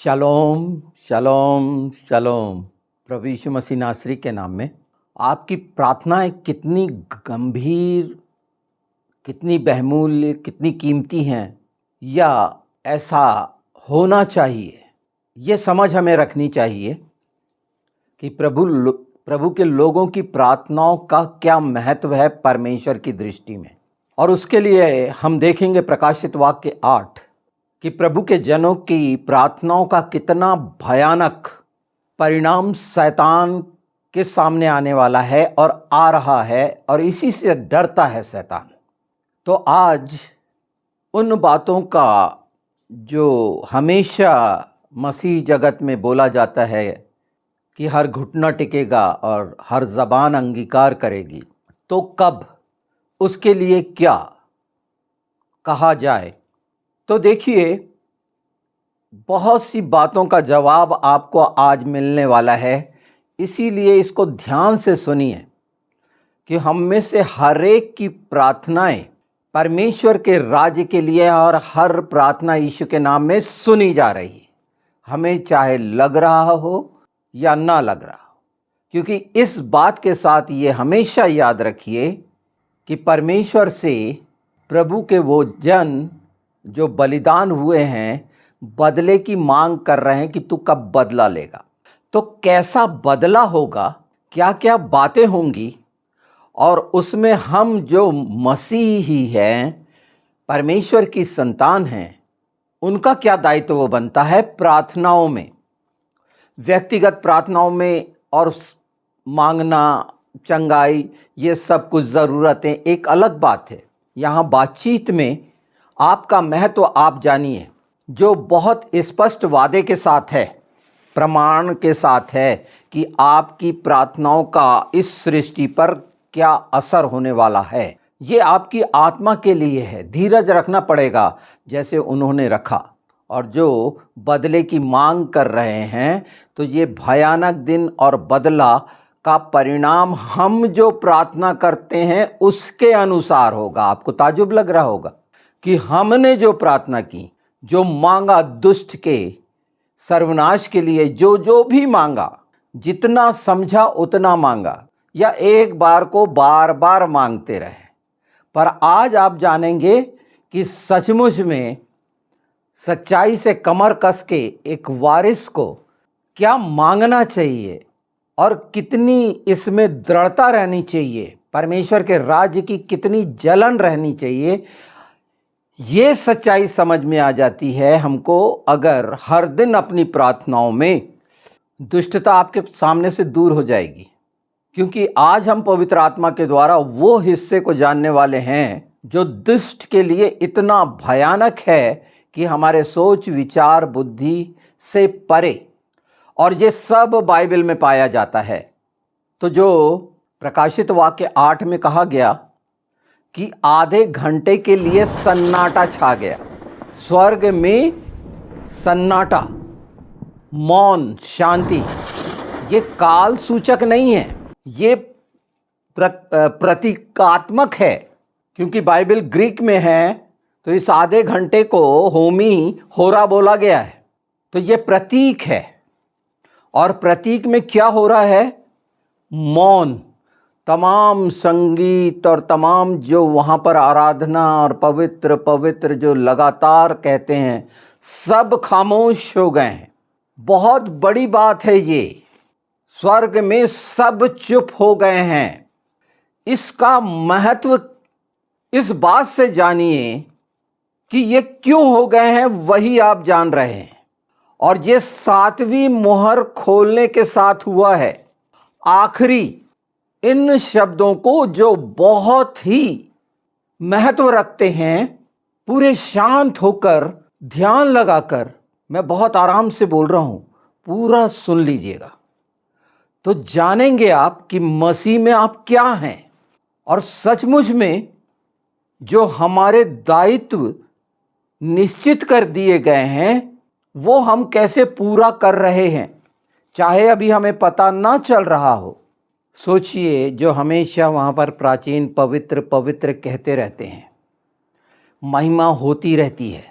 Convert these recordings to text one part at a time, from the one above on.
शलोम शलोम शलोम। प्रभु यीशु मसीह नासरी के नाम में आपकी प्रार्थनाएं कितनी गंभीर, कितनी बहुमूल्य, कितनी कीमती हैं, या ऐसा होना चाहिए, ये समझ हमें रखनी चाहिए कि प्रभु के लोगों की प्रार्थनाओं का क्या महत्व है परमेश्वर की दृष्टि में। और उसके लिए हम देखेंगे प्रकाशित वाक्य 8 कि प्रभु के जनों की प्रार्थनाओं का कितना भयानक परिणाम शैतान के सामने आने वाला है और आ रहा है, और इसी से डरता है शैतान। तो आज उन बातों का जो हमेशा मसीह जगत में बोला जाता है कि हर घुटना टिकेगा और हर ज़बान अंगीकार करेगी, तो कब, उसके लिए क्या कहा जाए। तो देखिए, बहुत सी बातों का जवाब आपको आज मिलने वाला है, इसीलिए इसको ध्यान से सुनिए कि हम में से हर एक की प्रार्थनाएं परमेश्वर के राज्य के लिए और हर प्रार्थना यीशु के नाम में सुनी जा रही है, हमें चाहे लग रहा हो या ना लग रहा हो। क्योंकि इस बात के साथ ये हमेशा याद रखिए कि परमेश्वर से प्रभु के वो जन जो बलिदान हुए हैं बदले की मांग कर रहे हैं कि तू कब बदला लेगा। तो कैसा बदला होगा, क्या क्या बातें होंगी, और उसमें हम जो मसीही हैं, परमेश्वर की संतान हैं, उनका क्या दायित्व बनता है प्रार्थनाओं में, व्यक्तिगत प्रार्थनाओं में। और मांगना, चंगाई, ये सब कुछ ज़रूरतें एक अलग बात है। यहाँ बातचीत में आपका महत्व आप जानिए, जो बहुत स्पष्ट वादे के साथ है, प्रमाण के साथ है कि आपकी प्रार्थनाओं का इस सृष्टि पर क्या असर होने वाला है। ये आपकी आत्मा के लिए है, धीरज रखना पड़ेगा जैसे उन्होंने रखा। और जो बदले की मांग कर रहे हैं, तो ये भयानक दिन और बदला का परिणाम हम जो प्रार्थना करते हैं उसके अनुसार होगा। आपको ताज्जुब लग रहा होगा कि हमने जो प्रार्थना की, जो मांगा दुष्ट के सर्वनाश के लिए, जो जो भी मांगा, जितना समझा उतना मांगा, या एक बार को बार बार मांगते रहे। पर आज आप जानेंगे कि सचमुच में सच्चाई से कमर कस के एक वारिस को क्या मांगना चाहिए और कितनी इसमें दृढ़ता रहनी चाहिए, परमेश्वर के राज्य की कितनी जलन रहनी चाहिए। ये सच्चाई समझ में आ जाती है हमको अगर हर दिन अपनी प्रार्थनाओं में दुष्टता आपके सामने से दूर हो जाएगी। क्योंकि आज हम पवित्र आत्मा के द्वारा वो हिस्से को जानने वाले हैं जो दुष्ट के लिए इतना भयानक है कि हमारे सोच विचार बुद्धि से परे, और ये सब बाइबल में पाया जाता है। तो जो प्रकाशित वाक्य 8 में कहा गया कि आधे घंटे के लिए सन्नाटा छा गया, स्वर्ग में सन्नाटा, मौन, शांति, ये काल सूचक नहीं है, ये प्रतीकात्मक है। क्योंकि बाइबल ग्रीक में है, तो इस आधे घंटे को होमी होरा बोला गया है। तो ये प्रतीक है, और प्रतीक में क्या हो रहा है? मौन। तमाम संगीत और तमाम जो वहाँ पर आराधना और पवित्र पवित्र जो लगातार कहते हैं, सब खामोश हो गए हैं। बहुत बड़ी बात है ये, स्वर्ग में सब चुप हो गए हैं। इसका महत्व इस बात से जानिए कि ये क्यों हो गए हैं, वही आप जान रहे हैं। और ये 7वीं मोहर खोलने के साथ हुआ है। आखिरी इन शब्दों को जो बहुत ही महत्व रखते हैं, पूरे शांत होकर ध्यान लगाकर, मैं बहुत आराम से बोल रहा हूं, पूरा सुन लीजिएगा, तो जानेंगे आप कि मसीह में आप क्या हैं, और सचमुच में जो हमारे दायित्व निश्चित कर दिए गए हैं वो हम कैसे पूरा कर रहे हैं, चाहे अभी हमें पता ना चल रहा हो। सोचिए, जो हमेशा वहाँ पर प्राचीन पवित्र पवित्र कहते रहते हैं, महिमा होती रहती है,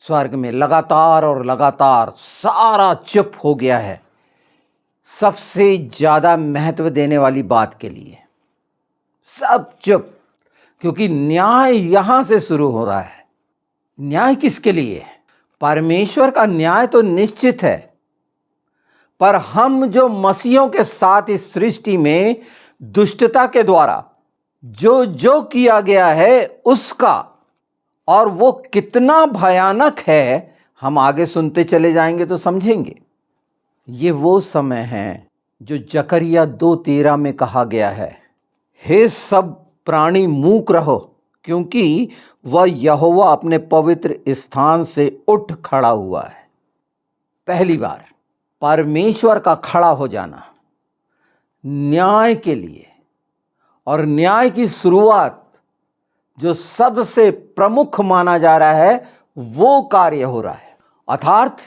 स्वर्ग में लगातार और लगातार सारा चुप हो गया है सबसे ज़्यादा महत्व देने वाली बात के लिए। सब चुप, क्योंकि न्याय यहाँ से शुरू हो रहा है। न्याय किसके लिए? परमेश्वर का न्याय तो निश्चित है, पर हम जो मसीहों के साथ इस सृष्टि में दुष्टता के द्वारा जो जो किया गया है उसका, और वो कितना भयानक है, हम आगे सुनते चले जाएंगे तो समझेंगे। ये वो समय है जो जकरिया 2:13 में कहा गया है, हे सब प्राणी मूक रहो, क्योंकि वह यहोवा अपने पवित्र स्थान से उठ खड़ा हुआ है। पहली बार परमेश्वर का खड़ा हो जाना न्याय के लिए, और न्याय की शुरुआत जो सबसे प्रमुख माना जा रहा है वो कार्य हो रहा है, अर्थात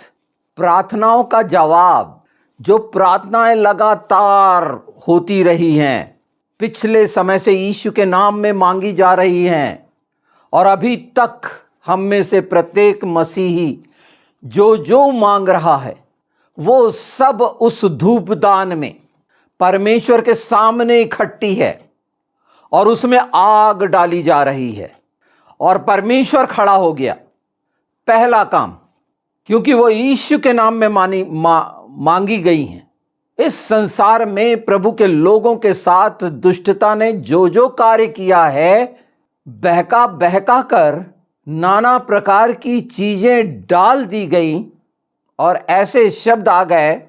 प्रार्थनाओं का जवाब। जो प्रार्थनाएं लगातार होती रही हैं, पिछले समय से यीशु के नाम में मांगी जा रही हैं, और अभी तक हम में से प्रत्येक मसीही जो जो मांग रहा है वो सब उस धूपदान में परमेश्वर के सामने इकट्ठी है, और उसमें आग डाली जा रही है, और परमेश्वर खड़ा हो गया। पहला काम, क्योंकि वो यीशु के नाम में मांगी गई हैं। इस संसार में प्रभु के लोगों के साथ दुष्टता ने जो जो कार्य किया है, बहका बहका कर नाना प्रकार की चीजें डाल दी गई, और ऐसे शब्द आ गए,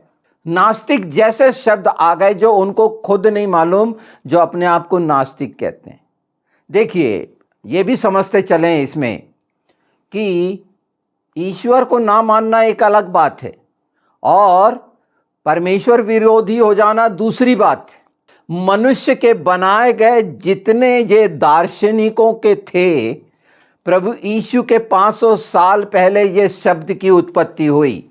नास्तिक जैसे शब्द आ गए जो उनको खुद नहीं मालूम, जो अपने आप को नास्तिक कहते हैं। देखिए, ये भी समझते चलें इसमें कि ईश्वर को ना मानना एक अलग बात है, और परमेश्वर विरोधी हो जाना दूसरी बात है। मनुष्य के बनाए गए जितने ये दार्शनिकों के थे, प्रभु यीशु के 500 साल पहले ये शब्द की उत्पत्ति हुई,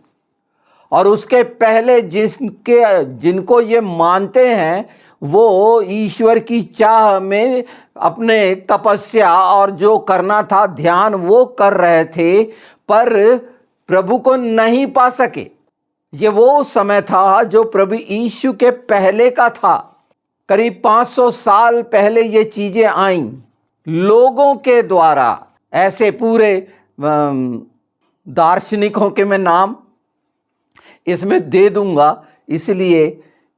और उसके पहले जिनको ये मानते हैं वो ईश्वर की चाह में अपने तपस्या और जो करना था ध्यान वो कर रहे थे, पर प्रभु को नहीं पा सके। ये वो समय था जो प्रभु यीशु के पहले का था। करीब 500 साल पहले ये चीजें आईं लोगों के द्वारा। ऐसे पूरे दार्शनिकों के मैं नाम इसमें दे दूंगा, इसलिए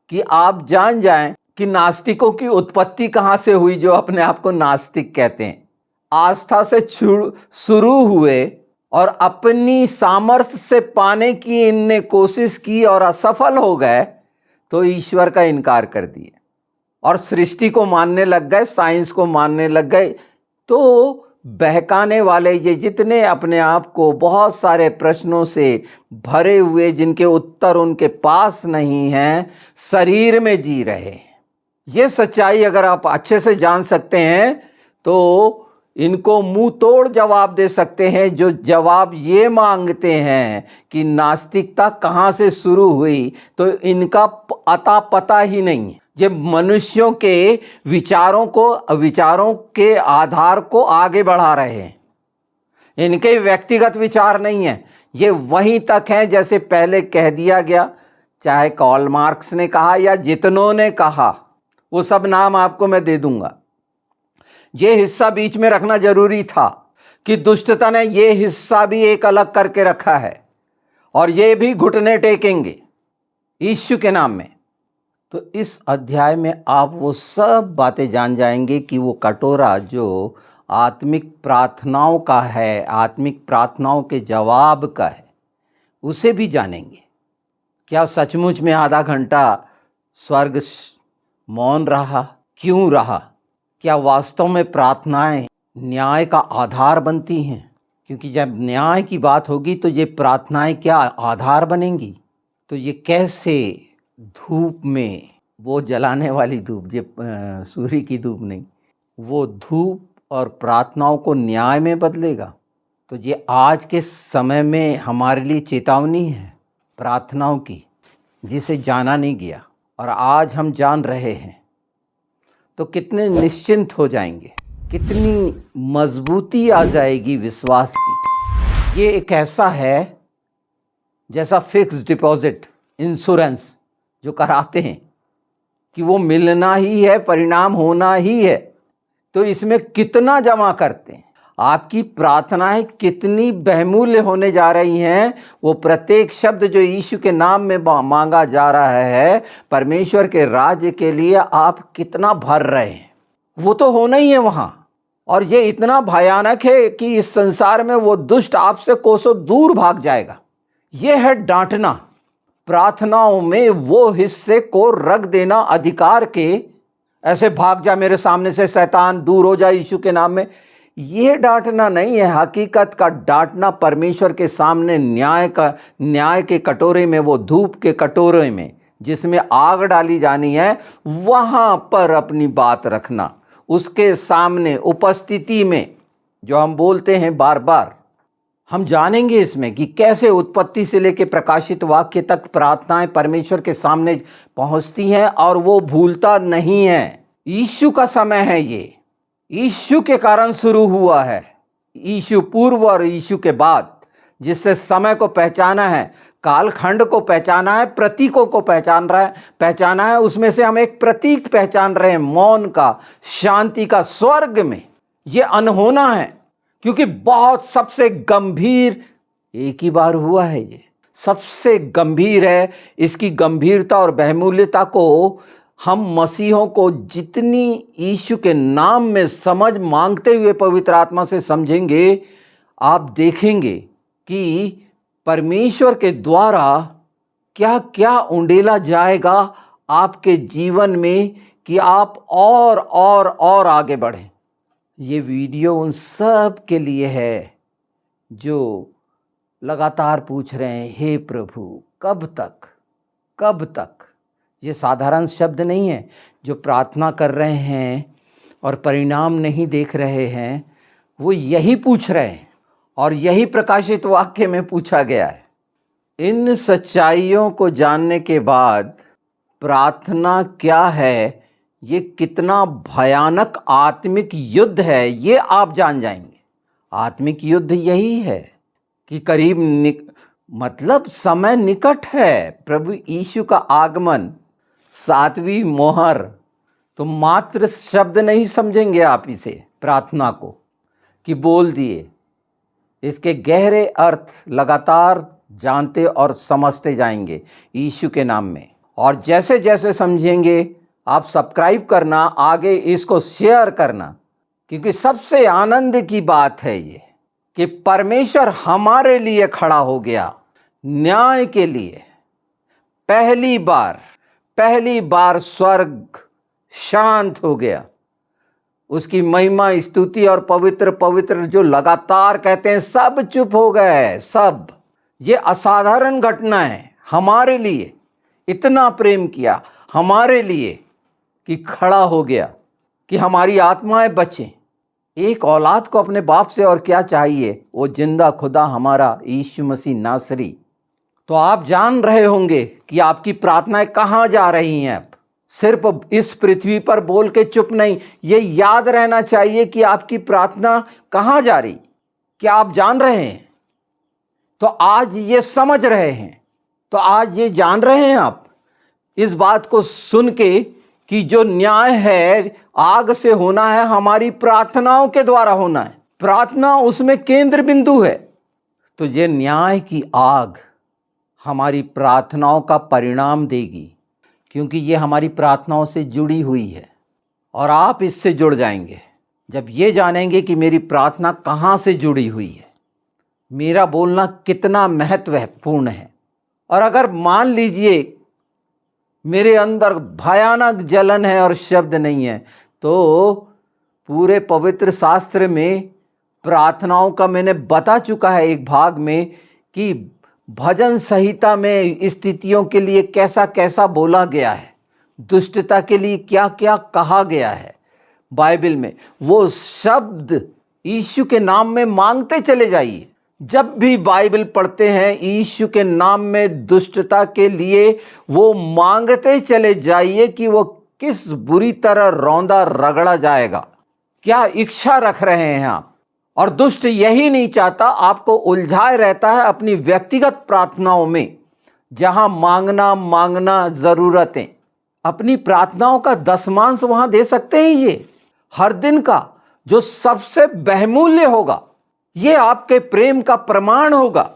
कि आप जान जाएं कि नास्तिकों की उत्पत्ति कहाँ से हुई, जो अपने आप को नास्तिक कहते हैं। आस्था से शुरू हुए, और अपनी सामर्थ्य से पाने की इनने कोशिश की और असफल हो गए, तो ईश्वर का इनकार कर दिए और सृष्टि को मानने लग गए, साइंस को मानने लग गए। तो बहकाने वाले ये जितने अपने आप को बहुत सारे प्रश्नों से भरे हुए, जिनके उत्तर उनके पास नहीं हैं, शरीर में जी रहे हैं। ये सच्चाई अगर आप अच्छे से जान सकते हैं तो इनको मुंह तोड़ जवाब दे सकते हैं, जो जवाब ये मांगते हैं कि नास्तिकता कहाँ से शुरू हुई, तो इनका अता पता ही नहीं है। ये मनुष्यों के विचारों के आधार को आगे बढ़ा रहे हैं। इनके व्यक्तिगत विचार नहीं है, ये वहीं तक हैं जैसे पहले कह दिया गया, चाहे कार्ल मार्क्स ने कहा या जितनों ने कहा, वो सब नाम आपको मैं दे दूंगा। ये हिस्सा बीच में रखना जरूरी था कि दुष्टता ने ये हिस्सा भी एक अलग करके रखा है, और ये भी घुटने टेकेंगे यीशु के नाम में। तो इस अध्याय में आप वो सब बातें जान जाएंगे कि वो कटोरा जो आत्मिक प्रार्थनाओं का है, आत्मिक प्रार्थनाओं के जवाब का है, उसे भी जानेंगे। क्या सचमुच में आधा घंटा स्वर्ग मौन रहा? क्यों रहा? क्या वास्तव में प्रार्थनाएं न्याय का आधार बनती हैं? क्योंकि जब न्याय की बात होगी तो ये प्रार्थनाएं क्या आधार बनेंगी? तो ये कैसे धूप में, वो जलाने वाली धूप, ये सूर्य की धूप नहीं, वो धूप और प्रार्थनाओं को न्याय में बदलेगा। तो ये आज के समय में हमारे लिए चेतावनी है प्रार्थनाओं की, जिसे जाना नहीं गया, और आज हम जान रहे हैं। तो कितने निश्चिंत हो जाएंगे, कितनी मजबूती आ जाएगी विश्वास की। ये एक ऐसा है जैसा फिक्स डिपॉजिट इंश्योरेंस जो कराते हैं कि वो मिलना ही है, परिणाम होना ही है। तो इसमें कितना जमा करते हैं, आपकी प्रार्थनाएं कितनी बहुमूल्य होने जा रही हैं, वो प्रत्येक शब्द जो यीशु के नाम में मांगा जा रहा है, परमेश्वर के राज्य के लिए आप कितना भर रहे हैं, वो तो होना ही है वहां। और ये इतना भयानक है कि इस संसार में वो दुष्ट आपसे कोसों दूर भाग जाएगा। ये है डांटना, प्रार्थनाओं में वो हिस्से को रख देना अधिकार के, ऐसे भाग जा मेरे सामने से शैतान, दूर हो जा यीशु के नाम में। ये डांटना नहीं है, हकीकत का डांटना परमेश्वर के सामने न्याय के कटोरे में, वो धूप के कटोरे में जिसमें आग डाली जानी है, वहां पर अपनी बात रखना, उसके सामने उपस्थिति में, जो हम बोलते हैं बार बार। हम जानेंगे इसमें कि कैसे उत्पत्ति से लेकर प्रकाशित वाक्य तक प्रार्थनाएं परमेश्वर के सामने पहुंचती हैं और वो भूलता नहीं है। यीशु का समय है, ये यीशु के कारण शुरू हुआ है, यीशु पूर्व और यीशु के बाद, जिससे समय को पहचाना है, कालखंड को पहचाना है, प्रतीकों को पहचाना है। उसमें से हम एक प्रतीक पहचान रहे हैं, मौन का, शांति का, स्वर्ग में ये अनहोना है। क्योंकि बहुत सबसे गंभीर एक ही बार हुआ है, ये सबसे गंभीर है। इसकी गंभीरता और बहुमूल्यता को हम मसीहों को जितनी यीशु के नाम में समझ मांगते हुए पवित्र आत्मा से समझेंगे, आप देखेंगे कि परमेश्वर के द्वारा क्या क्या उंडेला जाएगा आपके जीवन में कि आप और आगे बढ़ें। ये वीडियो उन सब के लिए है जो लगातार पूछ रहे हैं, हे प्रभु कब तक, कब तक। ये साधारण शब्द नहीं है। जो प्रार्थना कर रहे हैं और परिणाम नहीं देख रहे हैं, वो यही पूछ रहे हैं, और यही प्रकाशित वाक्य में पूछा गया है। इन सच्चाइयों को जानने के बाद प्रार्थना क्या है, ये कितना भयानक आत्मिक युद्ध है, ये आप जान जाएंगे। आत्मिक युद्ध यही है कि मतलब समय निकट है, प्रभु यीशु का आगमन, 7वीं मोहर। तो मात्र शब्द नहीं समझेंगे आप इसे, प्रार्थना को, कि बोल दिए। इसके गहरे अर्थ लगातार जानते और समझते जाएंगे यीशु के नाम में। और जैसे जैसे समझेंगे, आप सब्सक्राइब करना, आगे इसको शेयर करना, क्योंकि सबसे आनंद की बात है ये कि परमेश्वर हमारे लिए खड़ा हो गया, न्याय के लिए। पहली बार स्वर्ग शांत हो गया। उसकी महिमा, स्तुति और पवित्र पवित्र जो लगातार कहते हैं, सब चुप हो गए, सब। ये असाधारण घटना है हमारे लिए। इतना प्रेम किया हमारे लिए कि खड़ा हो गया कि हमारी आत्माएं बचें। एक औलाद को अपने बाप से और क्या चाहिए, वो जिंदा खुदा हमारा यीशु मसीह नासरी। तो आप जान रहे होंगे कि आपकी प्रार्थनाएं कहाँ जा रही हैं। अब सिर्फ इस पृथ्वी पर बोल के चुप नहीं, ये याद रहना चाहिए कि आपकी प्रार्थना कहाँ जा रही। क्या आप जान रहे हैं? तो आज ये समझ रहे हैं, तो आज ये जान रहे हैं आप इस बात को सुन के कि जो न्याय है आग से होना है, हमारी प्रार्थनाओं के द्वारा होना है। प्रार्थना उसमें केंद्र बिंदु है। तो ये न्याय की आग हमारी प्रार्थनाओं का परिणाम देगी, क्योंकि ये हमारी प्रार्थनाओं से जुड़ी हुई है। और आप इससे जुड़ जाएंगे जब ये जानेंगे कि मेरी प्रार्थना कहाँ से जुड़ी हुई है, मेरा बोलना कितना महत्वपूर्ण है। और अगर मान लीजिए मेरे अंदर भयानक जलन है और शब्द नहीं है, तो पूरे पवित्र शास्त्र में प्रार्थनाओं का मैंने बता चुका है एक भाग में कि भजन संहिता में स्थितियों के लिए कैसा कैसा बोला गया है, दुष्टता के लिए क्या क्या कहा गया है बाइबल में। वो शब्द यीशु के नाम में मांगते चले जाइए। जब भी बाइबल पढ़ते हैं, यीशु के नाम में दुष्टता के लिए वो मांगते चले जाइए कि वो किस बुरी तरह रौंदा रगड़ा जाएगा। क्या इच्छा रख रहे हैं आप? और दुष्ट यही नहीं चाहता, आपको उलझाए रहता है अपनी व्यक्तिगत प्रार्थनाओं में, जहां मांगना मांगना जरूरतें। अपनी प्रार्थनाओं का दशमांश वहां दे सकते हैं। ये हर दिन का जो सबसे बहुमूल्य होगा, ये आपके प्रेम का प्रमाण होगा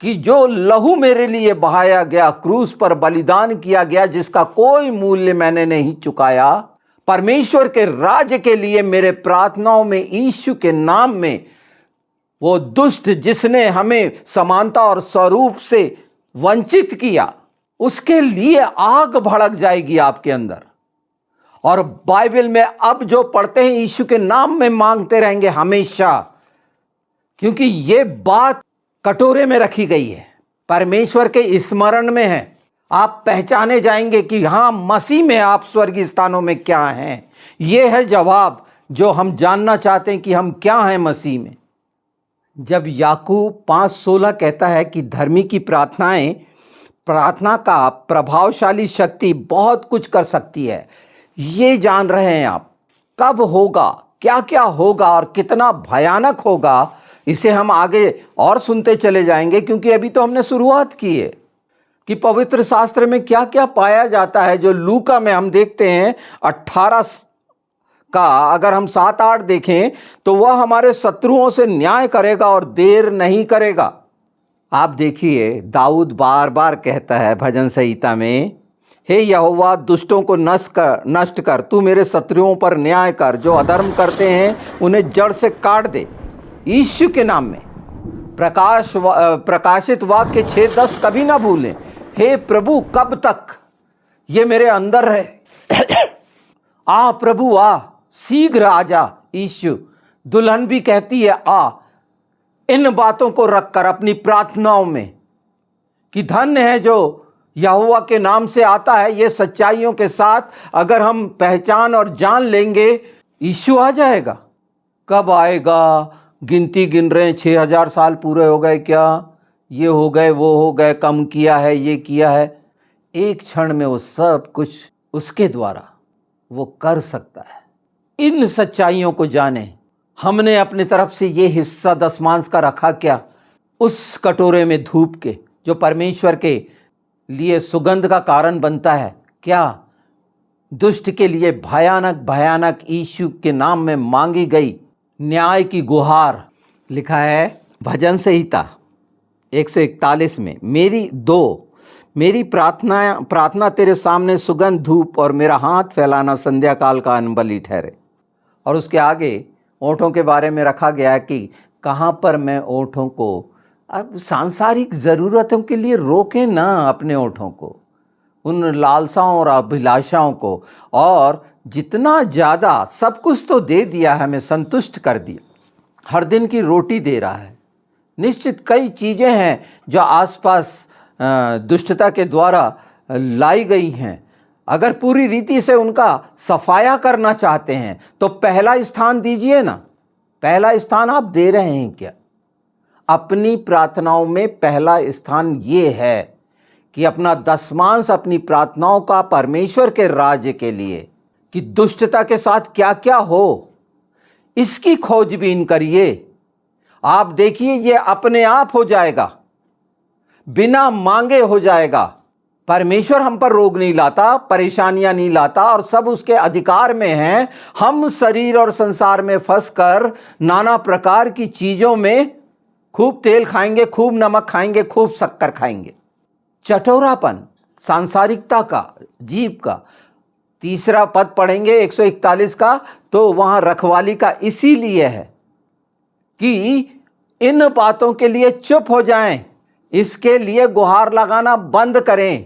कि जो लहू मेरे लिए बहाया गया, क्रूस पर बलिदान किया गया, जिसका कोई मूल्य मैंने नहीं चुकाया, परमेश्वर के राज्य के लिए मेरे प्रार्थनाओं में यीशु के नाम में, वो दुष्ट जिसने हमें समानता और स्वरूप से वंचित किया, उसके लिए आग भड़क जाएगी आपके अंदर। और बाइबल में अब जो पढ़ते हैं, यीशु के नाम में मांगते रहेंगे हमेशा, क्योंकि ये बात कटोरे में रखी गई है, परमेश्वर के स्मरण में है। आप पहचाने जाएंगे कि हाँ, मसीह में आप स्वर्गीय स्थानों में क्या हैं। ये है जवाब जो हम जानना चाहते हैं कि हम क्या हैं मसीह में। जब याकूब 5:16 कहता है कि धर्मी की प्रार्थना का प्रभावशाली शक्ति बहुत कुछ कर सकती है, ये जान रहे हैं आप। कब होगा, क्या क्या होगा और कितना भयानक होगा, इसे हम आगे और सुनते चले जाएंगे, क्योंकि अभी तो हमने शुरुआत की है कि पवित्र शास्त्र में क्या क्या पाया जाता है। जो लूका में हम देखते हैं 18 का, अगर हम 7-8 देखें तो वह हमारे शत्रुओं से न्याय करेगा और देर नहीं करेगा। आप देखिए, दाऊद बार बार कहता है भजन संहिता में, हे यहोवा दुष्टों को नष्ट कर, तू मेरे शत्रुओं पर न्याय कर, जो अधर्म करते हैं उन्हें जड़ से काट दे। यीशु के नाम में प्रकाशित वाक्य 6:10 कभी ना भूलें। हे प्रभु कब तक ये मेरे अंदर रहे। आ प्रभु आ, शीघ्र आ जा। यीशु दुल्हन भी कहती है आ। इन बातों को रखकर अपनी प्रार्थनाओं में, कि धन्य है जो यहोवा के नाम से आता है, ये सच्चाइयों के साथ अगर हम पहचान और जान लेंगे, यीशु आ जाएगा। कब आएगा? गिनती गिन रहे हैं, 6000 साल पूरे हो गए क्या, ये हो गए, वो हो गए, कम किया है, ये किया है। एक क्षण में वो सब कुछ उसके द्वारा वो कर सकता है। इन सच्चाइयों को जाने, हमने अपनी तरफ से ये हिस्सा दशमांश का रखा क्या? उस कटोरे में धूप के, जो परमेश्वर के लिए सुगंध का कारण बनता है, क्या दुष्ट के लिए भयानक भयानक यीशु के नाम में मांगी गई न्याय की गुहार। लिखा है भजन संहिता 141 में, मेरी प्रार्थना तेरे सामने सुगंध धूप और मेरा हाथ फैलाना संध्या काल का अन्नबलि ठहरे। और उसके आगे ओंठों के बारे में रखा गया है कि कहाँ पर मैं ओंठों को, अब सांसारिक ज़रूरतों के लिए रोकें ना अपने ओंठों को, उन लालसाओं और अभिलाषाओं को। और जितना ज़्यादा सब कुछ तो दे दिया है, हमें संतुष्ट कर दिया, हर दिन की रोटी दे रहा है। निश्चित कई चीज़ें हैं जो आसपास दुष्टता के द्वारा लाई गई हैं। अगर पूरी रीति से उनका सफाया करना चाहते हैं तो पहला स्थान दीजिए ना। पहला स्थान आप दे रहे हैं क्या? अपनी प्रार्थनाओं में पहला स्थान ये है कि अपना दशमांश अपनी प्रार्थनाओं का परमेश्वर के राज्य के लिए, कि दुष्टता के साथ क्या क्या हो, इसकी खोजबीन करिए। आप देखिए ये अपने आप हो जाएगा, बिना मांगे हो जाएगा। परमेश्वर हम पर रोग नहीं लाता, परेशानियां नहीं लाता, और सब उसके अधिकार में हैं। हम शरीर और संसार में फंसकर नाना प्रकार की चीज़ों में खूब तेल खाएंगे, खूब नमक खाएंगे, खूब शक्कर खाएंगे। चटोरापन, सांसारिकता का, जीव का। तीसरा पद पढ़ेंगे 141 का, तो वहाँ रखवाली का इसीलिए है कि इन बातों के लिए चुप हो जाएं, इसके लिए गुहार लगाना बंद करें।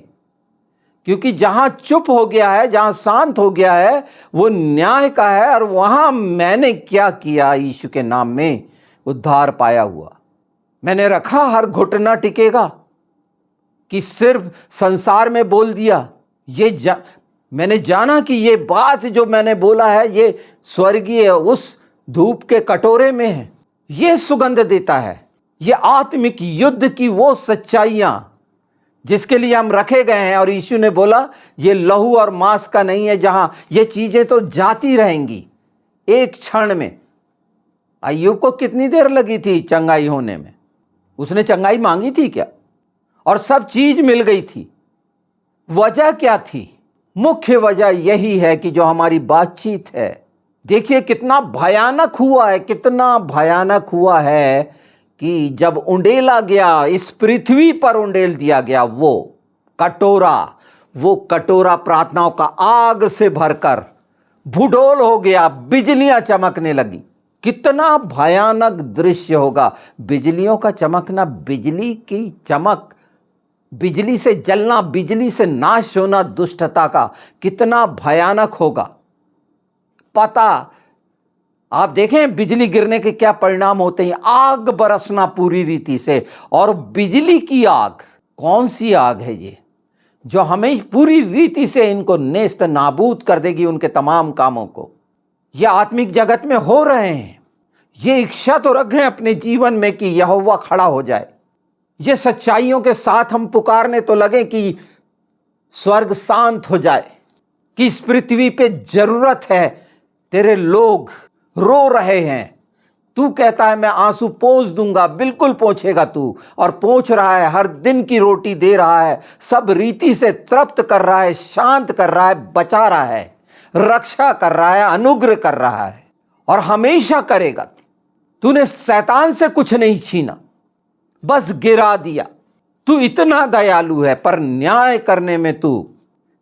क्योंकि जहां चुप हो गया है, जहां शांत हो गया है, वो न्याय का है। और वहां मैंने क्या किया, यीशु के नाम में उद्धार पाया हुआ मैंने रखा। हर घुटना टिकेगा कि सिर्फ संसार में बोल दिया, मैंने जाना कि ये बात जो मैंने बोला है ये स्वर्गीय उस धूप के कटोरे में है, ये सुगंध देता है। ये आत्मिक युद्ध की वो सच्चाइयां जिसके लिए हम रखे गए हैं। और यीशु ने बोला ये लहू और मांस का नहीं है, जहां ये चीजें तो जाती रहेंगी एक क्षण में। अय्यूब को कितनी देर लगी थी चंगाई होने में? उसने चंगाई मांगी थी क्या? और सब चीज मिल गई थी। वजह क्या थी? मुख्य वजह यही है कि जो हमारी बातचीत है, देखिए कितना भयानक हुआ है, कितना भयानक हुआ है कि जब उंडेला गया, इस पृथ्वी पर उंडेल दिया गया वो कटोरा प्रार्थनाओं का आग से भरकर भूडोल हो गया, बिजलियां चमकने लगी। कितना भयानक दृश्य होगा बिजलियों का चमकना, बिजली की चमक, बिजली से जलना, बिजली से नाश होना दुष्टता का कितना भयानक होगा। पता आप देखें बिजली गिरने के क्या परिणाम होते हैं। आग बरसना पूरी रीति से, और बिजली की आग, कौन सी आग है ये जो हमें पूरी रीति से इनको नेस्त नाबूद कर देगी, उनके तमाम कामों को। ये आत्मिक जगत में हो रहे हैं। ये इच्छा तो रखें अपने जीवन में कि यहोवा खड़ा हो जाए। ये सच्चाइयों के साथ हम पुकारने तो लगे कि स्वर्ग शांत हो जाए, कि इस पृथ्वी पे जरूरत है। तेरे लोग रो रहे हैं, तू कहता है मैं आंसू पोंछ दूंगा, बिल्कुल पोंछेगा तू, और पोंछ रहा है। हर दिन की रोटी दे रहा है, सब रीति से तृप्त कर रहा है, शांत कर रहा है, बचा रहा है, रक्षा कर रहा है, अनुग्रह कर रहा है, और हमेशा करेगा। तूने शैतान से कुछ नहीं छीना, बस गिरा दिया। तू इतना दयालु है, पर न्याय करने में तू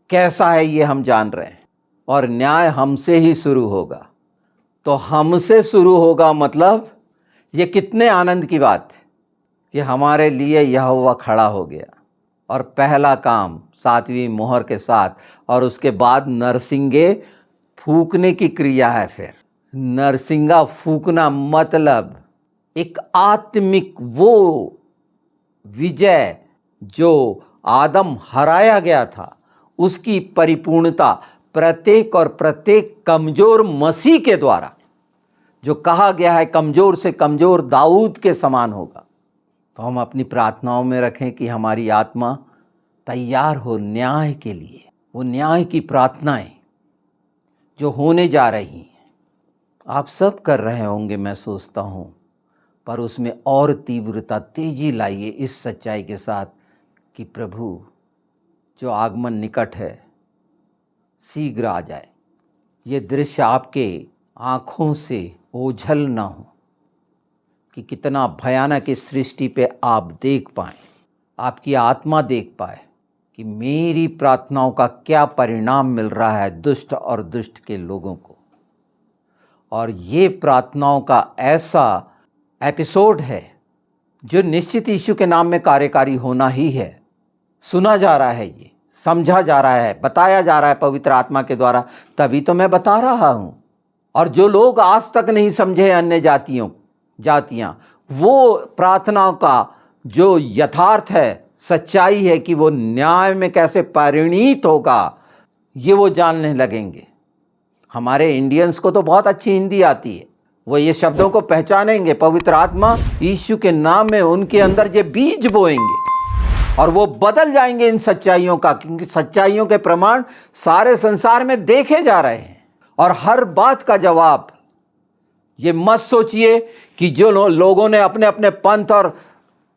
कैसा है ये हम जान रहे हैं। और न्याय हमसे ही शुरू होगा। तो हमसे शुरू होगा मतलब ये कितने आनंद की बात है कि हमारे लिए यहोवा खड़ा हो गया। और पहला काम 7वीं मोहर के साथ, और उसके बाद नरसिंगे फूकने की क्रिया है। फिर नरसिंगा फूकना मतलब एक आत्मिक वो विजय जो आदम हराया गया था, उसकी परिपूर्णता प्रत्येक और प्रत्येक कमजोर मसीह के द्वारा, जो कहा गया है कमजोर से कमजोर दाऊद के समान होगा। तो हम अपनी प्रार्थनाओं में रखें कि हमारी आत्मा तैयार हो न्याय के लिए। वो न्याय की प्रार्थनाएं जो होने जा रही हैं, आप सब कर रहे होंगे मैं सोचता हूँ, पर उसमें और तीव्रता, तेजी लाइए इस सच्चाई के साथ कि प्रभु जो आगमन निकट है शीघ्र आ जाए। ये दृश्य आपके आँखों से ओझल ना हो कि कितना भयानक इस सृष्टि पे आप देख पाएँ, आपकी आत्मा देख पाए कि मेरी प्रार्थनाओं का क्या परिणाम मिल रहा है दुष्ट और दुष्ट के लोगों को। और ये प्रार्थनाओं का ऐसा एपिसोड है जो निश्चित यीशु के नाम में कार्यकारी होना ही है। सुना जा रहा है, ये समझा जा रहा है, बताया जा रहा है पवित्र आत्मा के द्वारा, तभी तो मैं बता रहा हूँ। और जो लोग आज तक नहीं समझे अन्य जातियाँ, वो प्रार्थनाओं का जो यथार्थ है, सच्चाई है कि वो न्याय में कैसे परिणित होगा, ये वो जानने लगेंगे। हमारे इंडियंस को तो बहुत अच्छी हिंदी आती है, वो ये शब्दों को पहचानेंगे। पवित्र आत्मा यीशु के नाम में उनके अंदर ये बीज बोएंगे और वो बदल जाएंगे इन सच्चाइयों का, क्योंकि सच्चाइयों के प्रमाण सारे संसार में देखे जा रहे हैं। और हर बात का जवाब, ये मत सोचिए कि जो लोगों ने अपने अपने पंथ और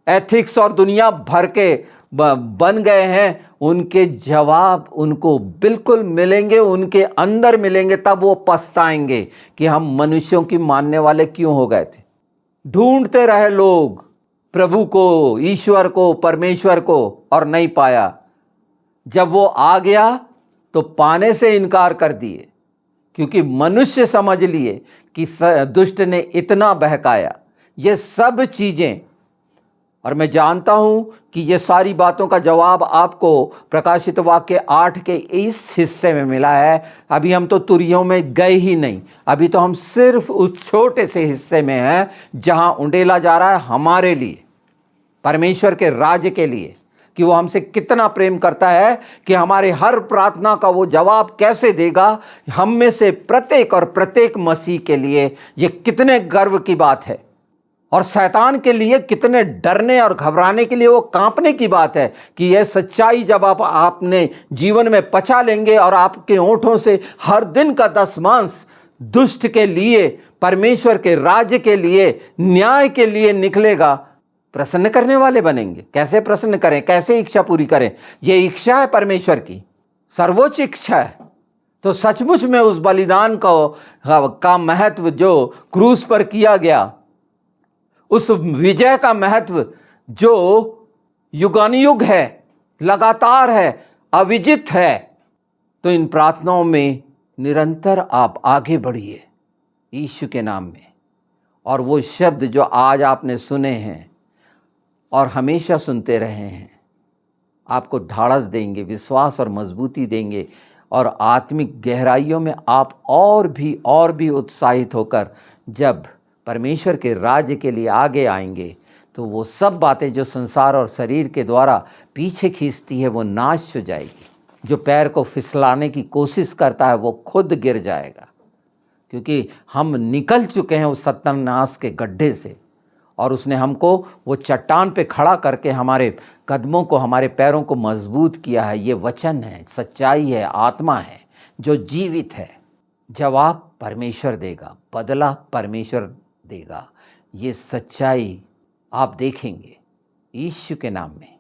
एथिक्स और दुनिया भर के बन गए हैं, उनके जवाब उनको बिल्कुल मिलेंगे, उनके अंदर मिलेंगे। तब वो पछताएंगे कि हम मनुष्यों की मानने वाले क्यों हो गए थे। ढूंढते रहे लोग प्रभु को, ईश्वर को, परमेश्वर को, और नहीं पाया। जब वो आ गया तो पाने से इनकार कर दिए, क्योंकि मनुष्य समझ लिए कि दुष्ट ने इतना बहकाया। ये सब चीज़ें, और मैं जानता हूं कि ये सारी बातों का जवाब आपको प्रकाशित वाक्य 8 के इस हिस्से में मिला है। अभी हम तो तुरियों में गए ही नहीं, अभी तो हम सिर्फ उस छोटे से हिस्से में हैं जहां उंडेला जा रहा है हमारे लिए, परमेश्वर के राज्य के लिए, कि वो हमसे कितना प्रेम करता है, कि हमारे हर प्रार्थना का वो जवाब कैसे देगा। हम में से प्रत्येक और प्रत्येक मसीह के लिए ये कितने गर्व की बात है, और शैतान के लिए कितने डरने और घबराने के लिए वो कांपने की बात है कि यह सच्चाई जब आप अपने जीवन में पचा लेंगे और आपके होठों से हर दिन का दशमांश दुष्ट के लिए, परमेश्वर के राज्य के लिए, न्याय के लिए निकलेगा, प्रसन्न करने वाले बनेंगे। कैसे प्रसन्न करें, कैसे इच्छा पूरी करें? ये इच्छा है परमेश्वर की, सर्वोच्च इच्छा है। तो सचमुच में उस बलिदान का महत्व जो क्रूस पर किया गया, उस विजय का महत्व जो युगानुयुग है, लगातार है, अविजित है। तो इन प्रार्थनाओं में निरंतर आप आगे बढ़िए यीशु के नाम में। और वो शब्द जो आज आपने सुने हैं और हमेशा सुनते रहे हैं, आपको ढाढ़स देंगे, विश्वास और मजबूती देंगे, और आत्मिक गहराइयों में आप और भी उत्साहित होकर जब परमेश्वर के राज्य के लिए आगे आएंगे, तो वो सब बातें जो संसार और शरीर के द्वारा पीछे खींचती है वो नाश हो जाएगी। जो पैर को फिसलाने की कोशिश करता है वो खुद गिर जाएगा, क्योंकि हम निकल चुके हैं उस सत्यानाश के गड्ढे से, और उसने हमको वो चट्टान पे खड़ा करके हमारे कदमों को, हमारे पैरों को मजबूत किया है। ये वचन है, सच्चाई है, आत्मा है जो जीवित है। जवाब परमेश्वर देगा, बदला परमेश्वर देगा। ये सच्चाई आप देखेंगे यीशु के नाम में।